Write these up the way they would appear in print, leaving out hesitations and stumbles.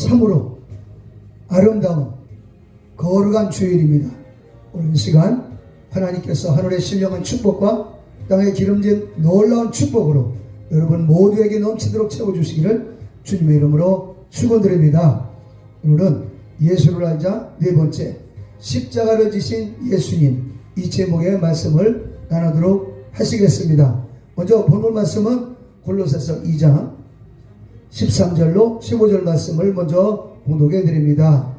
참으로 아름다운 거룩한 주일입니다. 오늘 시간 하나님께서 하늘의 신령한 축복과 땅에 기름진 놀라운 축복으로 여러분 모두에게 넘치도록 채워주시기를 주님의 이름으로 축원드립니다. 오늘은 예수를 알자 네 번째, 십자가를 지신 예수님, 이 제목의 말씀을 나누도록 하시겠습니다. 먼저 본문 말씀은 골로새서 2장 13절로 15절 말씀을 먼저 봉독해 드립니다.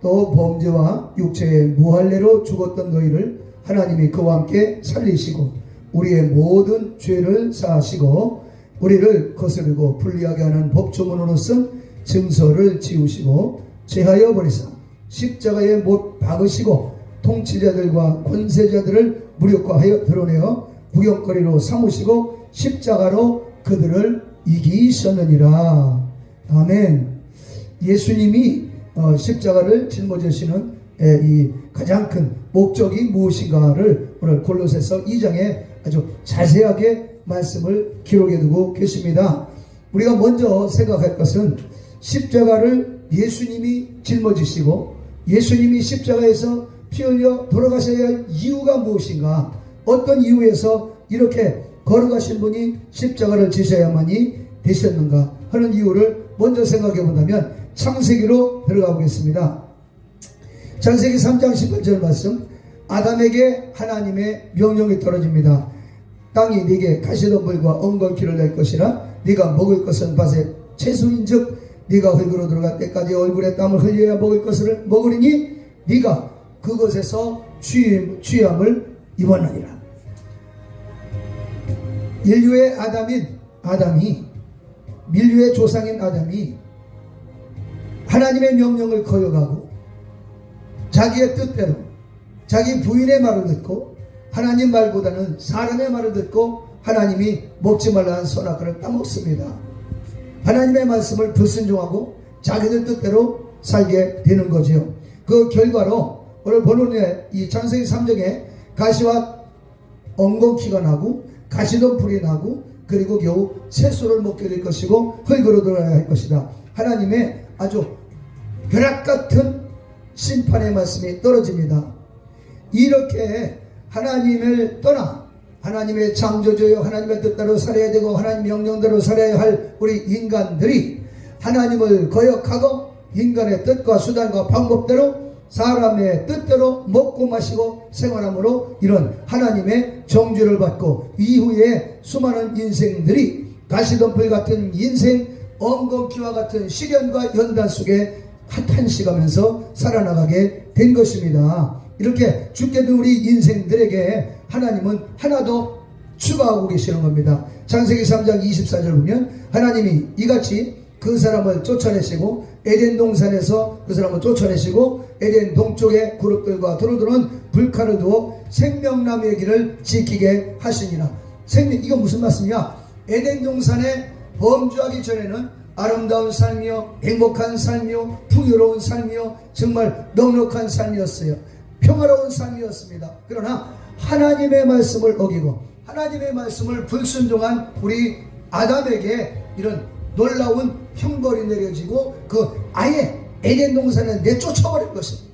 또 범죄와 육체의 무할례로 죽었던 너희를 하나님이 그와 함께 살리시고 우리의 모든 죄를 사하시고 우리를 거스르고 불리하게 하는 법조문으로 쓴 증서를 지우시고 제하여 버리사 십자가에 못 박으시고 통치자들과 권세자들을 무력화하여 드러내어 구경거리로 삼으시고 십자가로 그들을 이기셨느니라. 아멘. 예수님이 십자가를 짊어지시는 이 가장 큰 목적이 무엇인가를 오늘 골로새서 2장에 아주 자세하게 말씀을 기록해 두고 계십니다. 우리가 먼저 생각할 것은 십자가를 예수님이 짊어지시고 예수님이 십자가에서 피 흘려 돌아가셔야 할 이유가 무엇인가, 어떤 이유에서 이렇게 걸어가신 분이 십자가를 지셔야만이 되셨는가 하는 이유를 먼저 생각해 본다면 창세기로 들어가 보겠습니다. 창세기 3장 18절 말씀, 아담에게 하나님의 명령이 떨어집니다. 땅이 네게 가시덤불과 엉겅퀴를 낼 것이라 네가 먹을 것은 밭의 채소인즉 네가 흙으로 들어갈 때까지 얼굴에 땀을 흘려야 먹을 것을 먹으리니 네가 그것에서 취함을 입었느니라. 인류의 아담이 민류의 조상인 아담이 하나님의 명령을 거역하고 자기의 뜻대로 자기 부인의 말을 듣고 하나님 말보다는 사람의 말을 듣고 하나님이 먹지 말라는 선악과를 따먹습니다. 하나님의 말씀을 불순종하고 자기들 뜻대로 살게 되는 거지요. 그 결과로 오늘 본문의 이 창세기 3장에 가시와 엉겅퀴가 나고 가시덤불이 나고 그리고 겨우 채소를 먹게 될 것이고 흙으로 돌아가야 할 것이다. 하나님의 아주 벼락같은 심판의 말씀이 떨어집니다. 이렇게 하나님을 떠나 하나님의 창조주여 하나님의 뜻대로 살아야 되고 하나님 명령대로 살아야 할 우리 인간들이 하나님을 거역하고 인간의 뜻과 수단과 방법대로 사람의 뜻대로 먹고 마시고 생활함으로 이런 하나님의 정죄를 받고 이후에 수많은 인생들이 가시덤불 같은 인생, 엉겅퀴와 같은 시련과 연단 속에 한탄식하면서 살아나가게 된 것입니다. 이렇게 죽게 된 우리 인생들에게 하나님은 하나 더 추가하고 계시는 겁니다. 창세기 3장 24절 보면 하나님이 이같이 그 사람을 쫓아내시고 에덴 동산에서 그 사람을 쫓아내시고 에덴 동쪽의 그룹들과 두루두른 불칼을 두어 생명나무의 길을 지키게 하시니라. 이건 무슨 말씀이야? 에덴 동산에 범죄하기 전에는 아름다운 삶이요, 행복한 삶이요, 풍요로운 삶이요, 정말 넉넉한 삶이었어요. 평화로운 삶이었습니다. 그러나 하나님의 말씀을 어기고 하나님의 말씀을 불순종한 우리 아담에게 이런 놀라운 형벌이 내려지고 그 아예 에덴 동산에 내쫓아버릴 것입니다.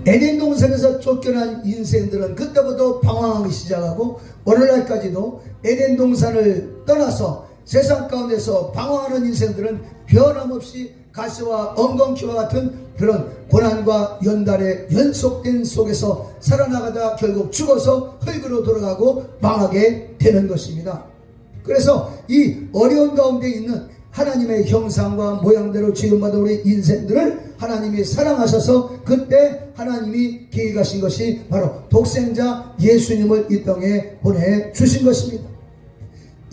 에덴 동산에서 쫓겨난 인생들은 그때부터 방황하기 시작하고 오늘날까지도 에덴 동산을 떠나서 세상 가운데서 방황하는 인생들은 변함없이 가시와 엉겅퀴와 같은 그런 고난과 연단의 연속된 속에서 살아나가다 결국 죽어서 흙으로 돌아가고 망하게 되는 것입니다. 그래서 이 어려운 가운데 있는 하나님의 형상과 모양대로 지음받은 우리 인생들을 하나님이 사랑하셔서 그때 하나님이 계획하신 것이 바로 독생자 예수님을 이 땅에 보내주신 것입니다.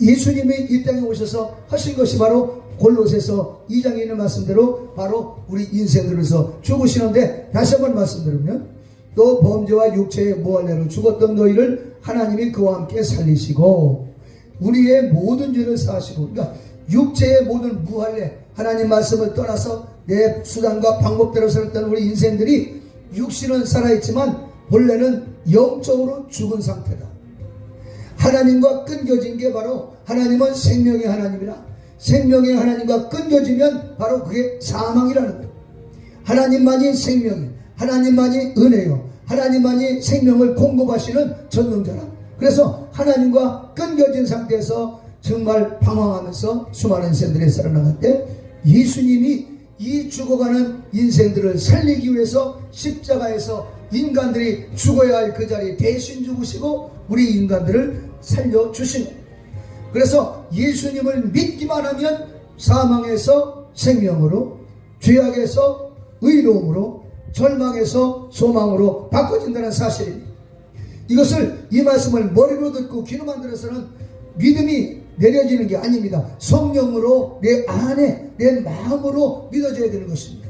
예수님이 이 땅에 오셔서 하신 것이 바로 골로새서 2장에 있는 말씀대로 바로 우리 인생들에서 죽으시는데, 다시 한번 말씀드리면 또 범죄와 육체의 무할례로 죽었던 너희를 하나님이 그와 함께 살리시고 우리의 모든 죄를 사하시고, 그러니까 육체의 모든 무할례, 하나님 말씀을 떠나서 내 수단과 방법대로 살았던 우리 인생들이 육신은 살아있지만 본래는 영적으로 죽은 상태다. 하나님과 끊겨진 게 바로, 하나님은 생명의 하나님이라 생명의 하나님과 끊겨지면 바로 그게 사망이라는 거예요. 하나님만이 생명이에요. 하나님만이 은혜요. 하나님만이 생명을 공급하시는 전능자라. 그래서 하나님과 끊겨진 상태에서 정말 방황하면서 수많은 인생들이 살아나갈 때 예수님이 이 죽어가는 인생들을 살리기 위해서 십자가에서 인간들이 죽어야 할 그 자리에 대신 죽으시고 우리 인간들을 살려주신 거예요. 그래서 예수님을 믿기만 하면 사망에서 생명으로, 죄악에서 의로움으로, 절망에서 소망으로 바꿔진다는 사실입니다. 이것을, 이 말씀을 머리로 듣고 귀로만 들어서는 믿음이 내려지는 게 아닙니다. 성령으로 내 안에, 내 마음으로 믿어져야 되는 것입니다.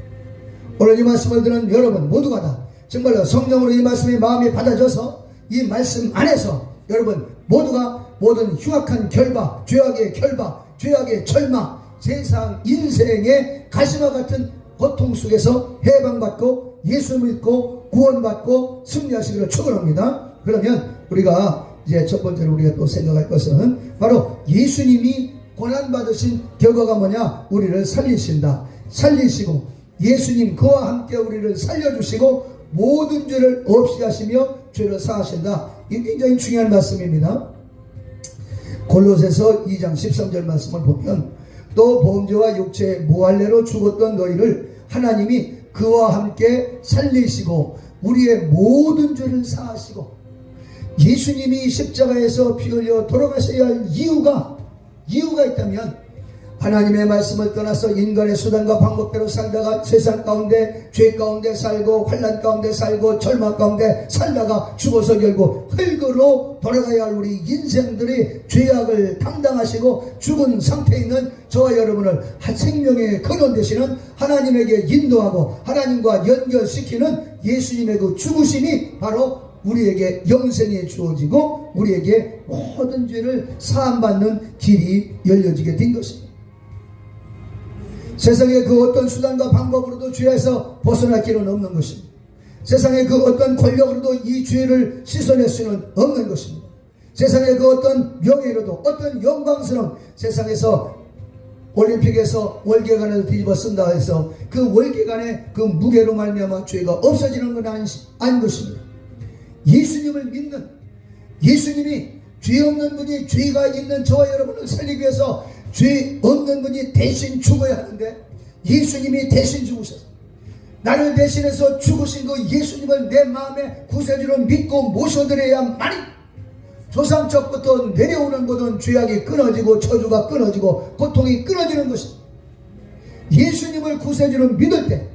오늘 이 말씀을 듣는 여러분 모두가 다 정말로 성령으로 이 말씀이 마음에 받아져서 이 말씀 안에서 여러분 모두가 모든 흉악한 결박, 죄악의 결박, 죄악의 절망, 세상 인생의 가시와 같은 고통 속에서 해방받고 예수 믿고 구원받고 승리하시기를 축원합니다. 그러면 우리가 이제 첫 번째로 우리가 또 생각할 것은 바로 예수님이 고난받으신 결과가 뭐냐? 우리를 살리신다. 살리시고 예수님 그와 함께 우리를 살려주시고 모든 죄를 없이 하시며 죄를 사하신다. 이 굉장히 중요한 말씀입니다. 골로새서 2장 13절 말씀을 보면 또 범죄와 육체의 무할례로 죽었던 너희를 하나님이 그와 함께 살리시고 우리의 모든 죄를 사하시고, 예수님이 십자가에서 피 흘려 돌아가셔야 할 이유가 있다면 하나님의 말씀을 떠나서 인간의 수단과 방법대로 살다가 세상 가운데 죄 가운데 살고 환난 가운데 살고 절망 가운데 살다가 죽어서 결국 흙으로 돌아가야 할 우리 인생들이 죄악을 담당하시고 죽은 상태에 있는 저와 여러분을 생명의 근원 되시는 하나님에게 인도하고 하나님과 연결시키는 예수님의 그 죽으심이 바로 우리에게 영생이 주어지고 우리에게 모든 죄를 사함받는 길이 열려지게 된 것입니다. 세상의 그 어떤 수단과 방법으로도 죄에서 벗어날 길은 없는 것입니다. 세상의 그 어떤 권력으로도 이 죄를 씻어낼 수는 없는 것입니다. 세상의 그 어떤 명예로도 어떤 영광스러운 세상에서 올림픽에서 월계관을 뒤집어 쓴다 해서 그 월계관의 그 무게로 말미암아 죄가 없어지는 건 아닌 것입니다. 예수님을 믿는, 예수님이 죄 없는 분이 죄가 있는 저와 여러분을 살리기 위해서 죄 없는 분이 대신 죽어야 하는데 예수님이 대신 죽으셔서 나를 대신해서 죽으신 그 예수님을 내 마음의 구세주로 믿고 모셔드려야만이 조상적부터 내려오는 모든 죄악이 끊어지고 저주가 끊어지고 고통이 끊어지는 것입니다. 예수님을 구세주로 믿을 때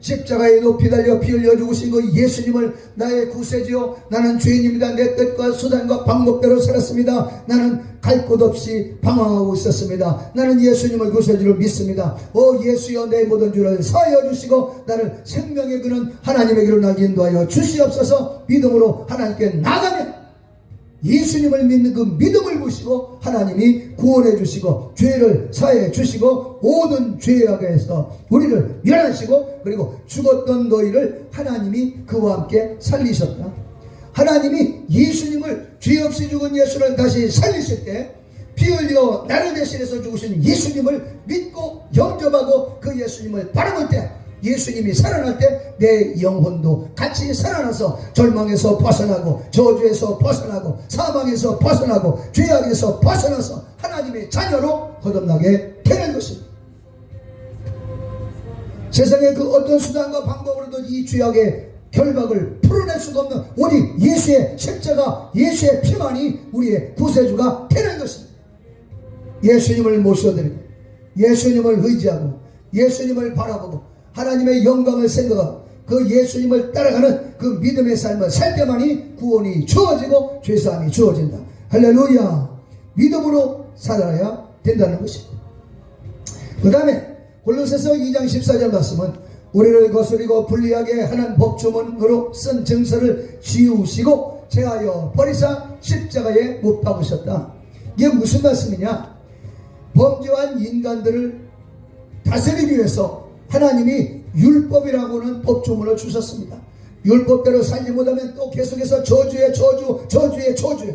십자가에 높이 달려 피 흘려 죽으신 그 예수님을 나의 구세주요, 나는 죄인입니다. 내 뜻과 수단과 방법대로 살았습니다. 나는 갈 곳 없이 방황하고 있었습니다. 나는 예수님을 구세주로 믿습니다. 오 예수여, 내 모든 죄를 사하여 주시고 나를 생명의 그는 하나님에게로 나게 인도하여 주시옵소서. 믿음으로 하나님께 나가면 예수님을 믿는 그 믿음을 보시고 하나님이 구원해 주시고 죄를 사해 주시고 모든 죄악에서 우리를 멸하시고 그리고 죽었던 너희를 하나님이 그와 함께 살리셨다. 하나님이 예수님을 죄 없이 죽은 예수를 다시 살리실 때 피 흘려 나를 대신해서 죽으신 예수님을 믿고 영접하고 그 예수님을 바라볼 때 예수님이 살아날 때 내 영혼도 같이 살아나서 절망에서 벗어나고 저주에서 벗어나고 사망에서 벗어나고 죄악에서 벗어나서 하나님의 자녀로 거듭나게 되는 것입니다. 세상의 그 어떤 수단과 방법으로도 이 죄악의 결박을 풀어낼 수가 없는 오직 예수의 십자가, 예수의 피만이 우리의 구세주가 되는 것입니다. 예수님을 모셔드리고 예수님을 의지하고 예수님을 바라보고 하나님의 영광을 생각하고 그 예수님을 따라가는 그 믿음의 삶을 살 때만이 구원이 주어지고 죄사함이 주어진다. 할렐루야. 믿음으로 살아야 된다는 것입니다. 그 다음에 골로새서 2장 14절 말씀은 우리를 거스리고 불리하게 하는 법조문으로 쓴 증서를 지우시고 제하여 버리사 십자가에 못 박으셨다. 이게 무슨 말씀이냐? 범죄한 인간들을 다스리기 위해서 하나님이 율법이라고는 법조문을 주셨습니다. 율법대로 살지 못하면 또 계속해서 저주에 저주, 저주에 저주.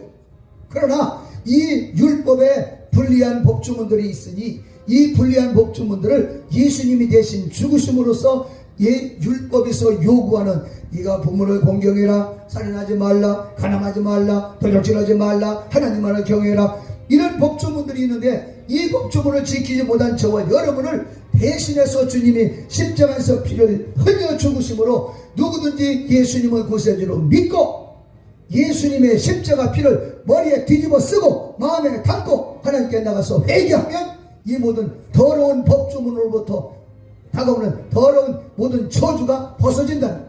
그러나 이 율법에 불리한 법조문들이 있으니 이 불리한 법조문들을 예수님이 대신 죽으심으로써 율법에서 요구하는 네가 부모를 공경해라, 살인하지 말라, 가늠하지 말라, 도적질하지 말라, 하나님만을 경외해라, 이런 법조문들이 있는데 이 법조문을 지키지 못한 저와 여러분을 대신해서 주님이 십자가에서 피를 흘려 죽으심으로 누구든지 예수님을 구세주로 믿고 예수님의 십자가 피를 머리에 뒤집어 쓰고 마음에 담고 하나님께 나가서 회개하면 이 모든 더러운 법조문으로부터 다가오는 더러운 모든 저주가 벗어진다는,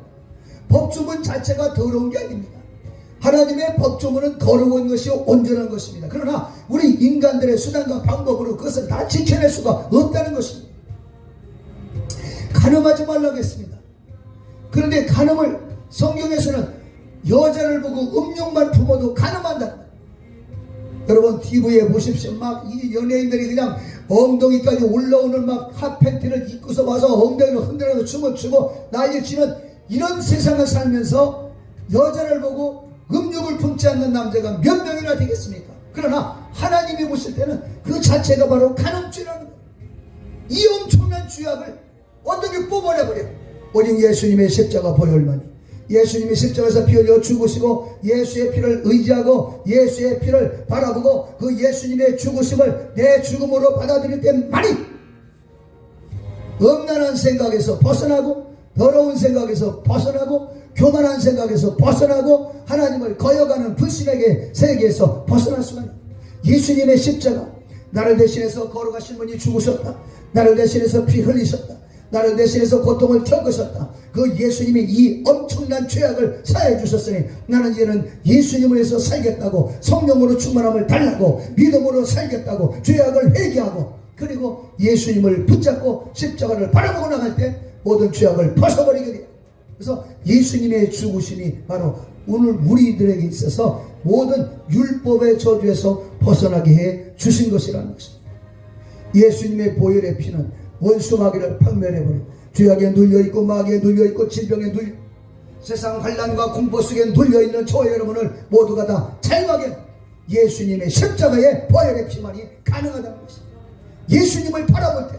법조문 자체가 더러운 게 아닙니다. 하나님의 법조문은 거룩한 것이요 온전한 것입니다. 그러나 우리 인간들의 수단과 방법으로 그것을 다 지켜낼 수가 없다는 것입니다. 간음하지 말라고 했습니다. 그런데 간음을 성경에서는 여자를 보고 음욕만 품어도 간음한다. 여러분 TV에 보십시오. 막 이 연예인들이 그냥 엉덩이까지 올라오는 막 핫팬티를 입고서 와서 엉덩이를 흔들어서 춤을 추고 난리를 치는 이런 세상을 살면서 여자를 보고 음욕을 품지 않는 남자가 몇 명이나 되겠습니까? 그러나 하나님이 보실 때는 그 자체가 바로 간음죄라는 거예요. 이 엄청난 죄악을 어떻게 뽑아내버려요? 오직 예수님의 십자가 보혈만이, 예수님이 십자가에서 피 흘려 죽으시고 예수의 피를 의지하고 예수의 피를 바라보고 그 예수님의 죽으심을 내 죽음으로 받아들일 때만이 음란한 생각에서 벗어나고 더러운 생각에서 벗어나고 교만한 생각에서 벗어나고 하나님을 거역하는 불신에게 세계에서 벗어날 수가 있다. 예수님의 십자가, 나를 대신해서 거룩하신 분이 죽으셨다. 나를 대신해서 피 흘리셨다. 나를 대신해서 고통을 겪으셨다. 그 예수님이 이 엄청난 죄악을 사해 주셨으니 나는 이제는 예수님을 위해서 살겠다고, 성령으로 충만함을 달라고, 믿음으로 살겠다고 죄악을 회개하고, 그리고 예수님을 붙잡고 십자가를 바라보고 나갈 때 모든 죄악을 벗어버리게 돼요. 그래서 예수님의 죽으심이 바로 오늘 우리들에게 있어서 모든 율법의 저주에서 벗어나게 해 주신 것이라는 것입니다. 예수님의 보혈의 피는 원수 마귀를 박멸해버려 죄악에 눌려있고 마귀에 눌려있고 질병에 눌려 세상 환난과 공포 속에 눌려있는 저와 여러분을 모두가 다 자유하게 예수님의 십자가의 보혈의 피만이 가능하다는 것입니다. 예수님을 바라볼 때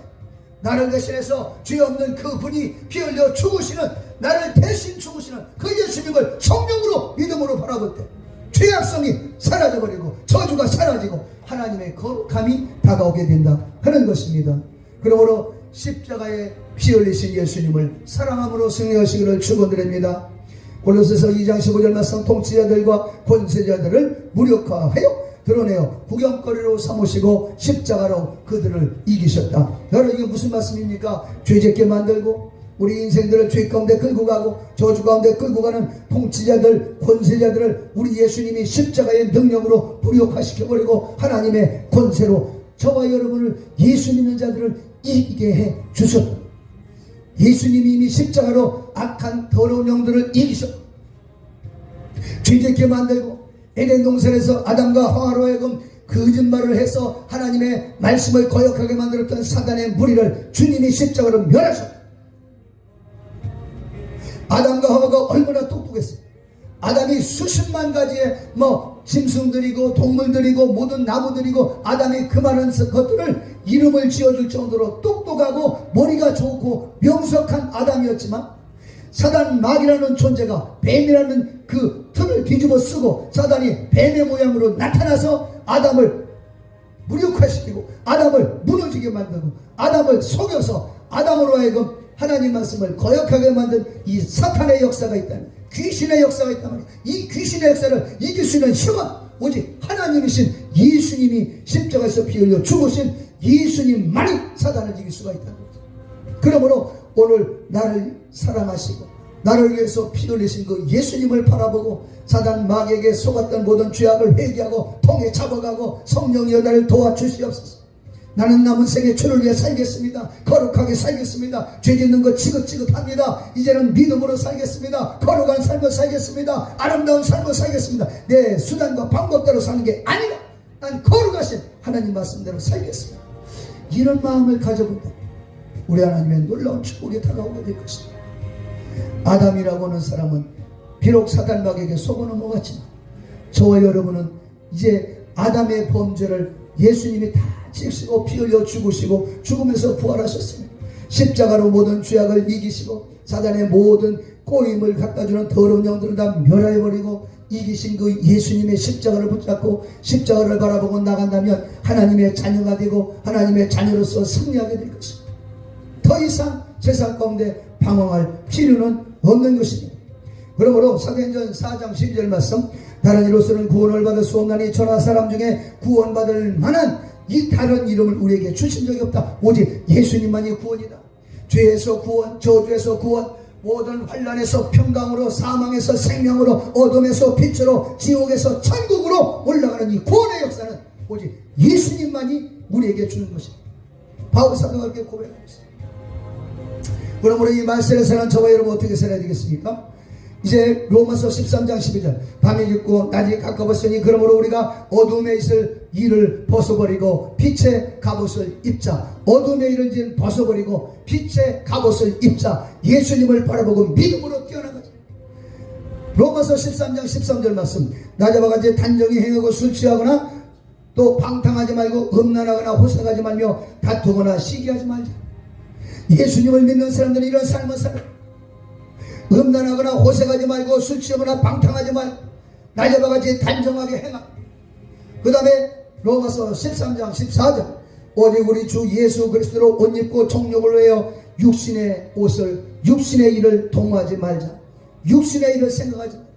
나를 대신해서 죄 없는 그분이 피 흘려 죽으시는, 나를 대신 죽으시는 그 예수님을 성령으로 믿음으로 바라볼 때 죄악성이 사라져버리고 저주가 사라지고 하나님의 거룩함이 다가오게 된다 하는 것입니다. 그러므로 십자가에 피 흘리신 예수님을 사랑함으로 승리하시기를 축원드립니다. 골로새서 2장 15절 말씀, 통치자들과 권세자들을 무력화하여 드러내어 구경거리로 삼으시고 십자가로 그들을 이기셨다. 여러분 이게 무슨 말씀입니까? 죄짓게 만들고 우리 인생들을 죄 가운데 끌고 가고 저주 가운데 끌고 가는 통치자들, 권세자들을 우리 예수님이 십자가의 능력으로 무력화시켜버리고 하나님의 권세로 저와 여러분을 예수 믿는 자들을 이기게 해 주셨다. 예수님이 이미 십자가로 악한 더러운 영들을 이기셨다. 죄짓게 만들고 에덴 동산에서 아담과 하와로 하여금 거짓말을 해서 하나님의 말씀을 거역하게 만들었던 사단의 무리를 주님이 십자가로 멸하셨다. 아담과 하와가 얼마나 똑똑했어요. 아담이 수십만 가지의 짐승들이고 동물들이고 모든 나무들이고 아담이 그 많은 것들을 이름을 지어줄 정도로 똑똑하고 머리가 좋고 명석한 아담이었지만 사단 마귀라는 존재가 뱀이라는 그 틀을 뒤집어 쓰고 사단이 뱀의 모양으로 나타나서 아담을 무력화시키고 아담을 무너지게 만들고 아담을 속여서 아담으로 하여금 하나님 말씀을 거역하게 만든 이 사탄의 역사가 있다는, 귀신의 역사가 있단 말이에요. 이 귀신의 역사를 이길 수 있는 힘은 오직 하나님이신 예수님이 십자가에서 피 흘려 죽으신 예수님만이 사단을 이길 수가 있다는 거죠. 그러므로 오늘 나를 사랑하시고 나를 위해서 피 흘리신 그 예수님을 바라보고 사단 마귀에게 속았던 모든 죄악을 회개하고 통에 잡아가고 성령이여 나를 도와주시옵소서. 나는 남은 생에 주를 위해 살겠습니다. 거룩하게 살겠습니다. 죄 짓는 거 지긋지긋합니다. 이제는 믿음으로 살겠습니다. 거룩한 삶을 살겠습니다. 아름다운 삶을 살겠습니다. 내 수단과 방법대로 사는 게 아니라 난 거룩하신 하나님 말씀대로 살겠습니다. 이런 마음을 가져본다. 우리 하나님의 놀라운 축복이 다가오게 될 것입니다. 아담이라고 하는 사람은 비록 사단 마귀에게 속아 넘어갔지만 저와 여러분은 이제 아담의 범죄를 예수님이 다 지시고 피 흘려 죽으시고 죽으면서 부활하셨습니다. 십자가로 모든 죄악을 이기시고 사단의 모든 꼬임을 갖다주는 더러운 영들을 다 멸하여버리고 이기신 그 예수님의 십자가를 붙잡고 십자가를 바라보고 나간다면 하나님의 자녀가 되고 하나님의 자녀로서 승리하게 될 것입니다. 더 이상 세상 가운데 방황할 필요는 없는 것입니다. 그러므로 사도행전 4장 12절 말씀, 다른 이로서는 구원을 받을 수 없나니 저나 사람 중에 구원받을 만한 이 다른 이름을 우리에게 주신 적이 없다. 오직 예수님만이 구원이다. 죄에서 구원, 저주에서 구원, 모든 환난에서 평강으로, 사망에서 생명으로, 어둠에서 빛으로, 지옥에서 천국으로 올라가는 이 구원의 역사는 오직 예수님만이 우리에게 주는 것입니다. 바울 사도가 그렇게 고백하고 있습니다. 그러므로 이 말씀에서는 저와 여러분 어떻게 살아야 되겠습니까? 이제 로마서 13장 12절, 밤이 깊고 낮이 가까웠으니 그러므로 우리가 어둠에 있을 일을 벗어버리고 빛의 갑옷을 입자. 어둠의 일을 벗어버리고 빛의 갑옷을 입자. 예수님을 바라보고 믿음으로 뛰어나가자. 로마서 13장 13절 말씀, 낮에와 같이 단정히 행하고 술 취하거나 또 방탕하지 말고 음란하거나 호색하지 말며 다투거나 시기하지 말자. 예수님을 믿는 사람들은 이런 삶을 살아요. 음란하거나 호색하지 말고 술 취하거나 방탕하지 말고 낮에와 같이 단정하게 행하고, 그 다음에 로마서 13장 14절, 오직 우리 주 예수 그리스도로 옷 입고 정욕을 외워 육신의 옷을, 육신의 일을 동하지 말자. 육신의 일을 생각하지 말자.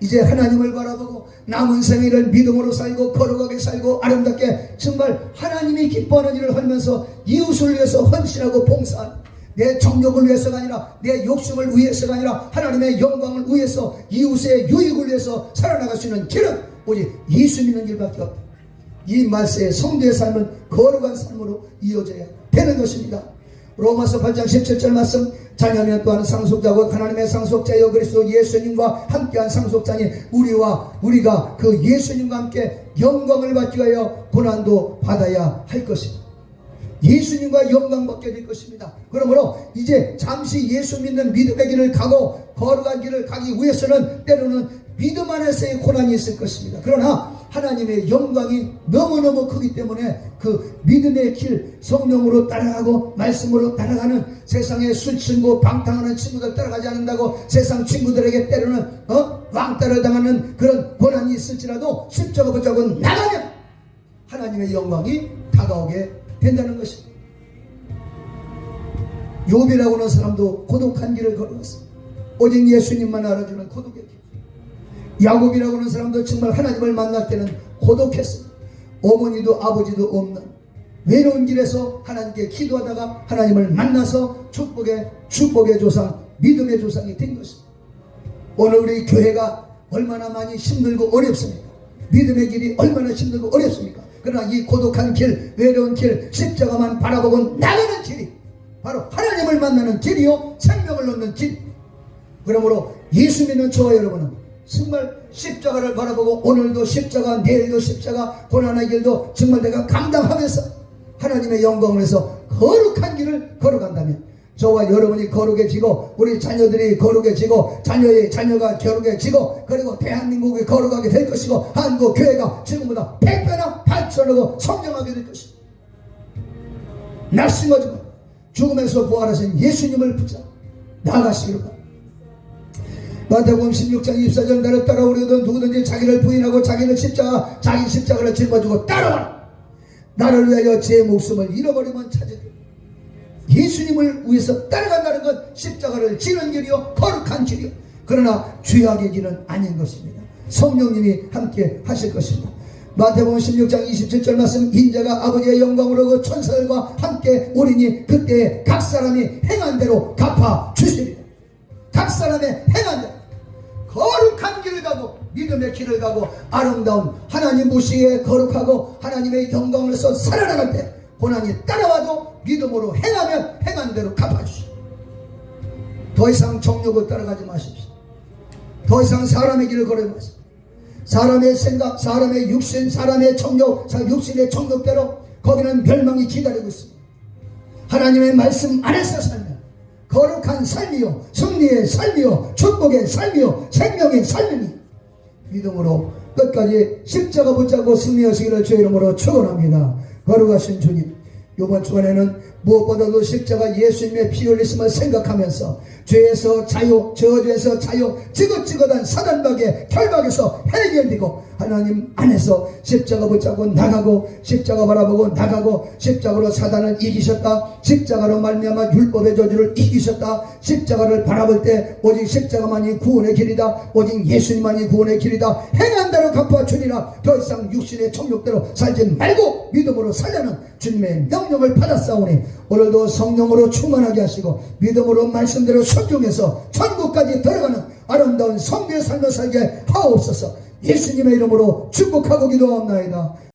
이제 하나님을 바라보고 남은 생애를 믿음으로 살고 거룩하게 살고 아름답게 정말 하나님이 기뻐하는 일을 하면서 이웃을 위해서 헌신하고 봉사하는, 내 정욕을 위해서가 아니라 내 욕심을 위해서가 아니라 하나님의 영광을 위해서 이웃의 유익을 위해서 살아나갈 수 있는 길은 오직 예수 믿는 길밖에 없다. 이 말세의 성도의 삶은 거룩한 삶으로 이어져야 되는 것입니다. 로마서 8장 17절 말씀, 자녀는 또한 상속자고 하나님의 상속자여 그리스도 예수님과 함께한 상속자니 우리가 그 예수님과 함께 영광을 받기 위하여 고난도 받아야 할 것입니다. 예수님과 영광 받게 될 것입니다. 그러므로 이제 잠시 예수 믿는 믿음의 길을 가고 거룩한 길을 가기 위해서는 때로는 믿음 안에서의 고난이 있을 것입니다. 그러나 하나님의 영광이 너무너무 크기 때문에 그 믿음의 길, 성령으로 따라가고 말씀으로 따라가는, 세상에 술 친구 방탕하는 친구들 따라가지 않는다고 세상 친구들에게 때로는 왕따를 당하는 그런 고난이 있을지라도 십자가 붙잡고 나가면 하나님의 영광이 다가오게 된다는 것입니다. 욥이라고 하는 사람도 고독한 길을 걸어갔습니다. 오직 예수님만 알아주는 고독의 길. 야곱이라고 하는 사람도 정말 하나님을 만날 때는 고독했습니다. 어머니도 아버지도 없는 외로운 길에서 하나님께 기도하다가 하나님을 만나서 축복의 조상, 믿음의 조상이 된 것입니다. 오늘 우리 교회가 얼마나 많이 힘들고 어렵습니까? 믿음의 길이 얼마나 힘들고 어렵습니까? 그러나 이 고독한 길, 외로운 길, 십자가만 바라보고 나가는 길이 바로 하나님을 만나는 길이요 생명을 얻는 길. 그러므로 예수 믿는 저와 여러분은 정말 십자가를 바라보고 오늘도 십자가, 내일도 십자가, 고난의 길도 정말 내가 감당하면서 하나님의 영광을 위해서 거룩한 길을 걸어간다면 저와 여러분이 거룩해지고 우리 자녀들이 거룩해지고 자녀가 거룩해지고 그리고 대한민국이 거룩하게 될 것이고 한국 교회가 지금보다 100배나 발전하고 성장하게 될 것입니다. 낙심하지 말고 죽음에서 부활하신 예수님을 붙잡아 나아가시기를 바랍니다. 마태복음 16장 24절, 나를 따라오려던 누구든지 자기를 부인하고 자기 십자가를 짊어지고 따라와라. 나를 위하여 제 목숨을 잃어버리면 찾으리라. 예수님을 위해서 따라간다는 건 십자가를 지는 길이요 거룩한 길이요. 그러나 죄악의 길은 아닌 것입니다. 성령님이 함께 하실 것입니다. 마태복음 16장 27절 말씀, 인자가 아버지의 영광으로 그 천사들과 함께 오리니 그때에 각 사람이 행한 대로 갚아 주시리라. 각 사람의 행한 대로 거룩한 길을 가고 믿음의 길을 가고 아름다운 하나님 무시에 거룩하고 하나님의 영광으로서 살아나갈 때 고난이 따라와도 믿음으로 행하면 행한 대로 갚아주시오. 더 이상 정욕을 따라가지 마십시오. 더 이상 사람의 길을 걸어지 마십시오. 사람의 생각, 사람의 육신, 사람의 정욕, 육신의 정욕대로 거기는 멸망이 기다리고 있습니다. 하나님의 말씀 안에서 살면 거룩한 삶이요 승리의 삶이요 축복의 삶이요 생명의 삶이니 믿음으로 끝까지 십자가 붙잡고 승리하시기를 주의 이름으로 축원합니다. 거룩하신 주님, 이번 주간에는 무엇보다도 십자가 예수님의 피 흘리심을 생각하면서 죄에서 자유, 저주에서 자유, 지긋지긋한 사단박의 결박에서 해결되고 하나님 안에서 십자가 붙잡고 나가고 십자가 바라보고 나가고 십자가로 사단을 이기셨다. 십자가로 말미암아 율법의 저주를 이기셨다. 십자가를 바라볼 때 오직 십자가만이 구원의 길이다. 오직 예수님만이 구원의 길이다. 행한 대로 갚아주니라. 더 이상 육신의 정욕대로 살지 말고 믿음으로 살려는 주님의 명령을 받았사오니 오늘도 성령으로 충만하게 하시고 믿음으로 말씀대로 순종해서 천국까지 들어가는 아름다운 성도의 삶을 살게 하옵소서. 예수님의 이름으로 축복하고 기도하옵나이다.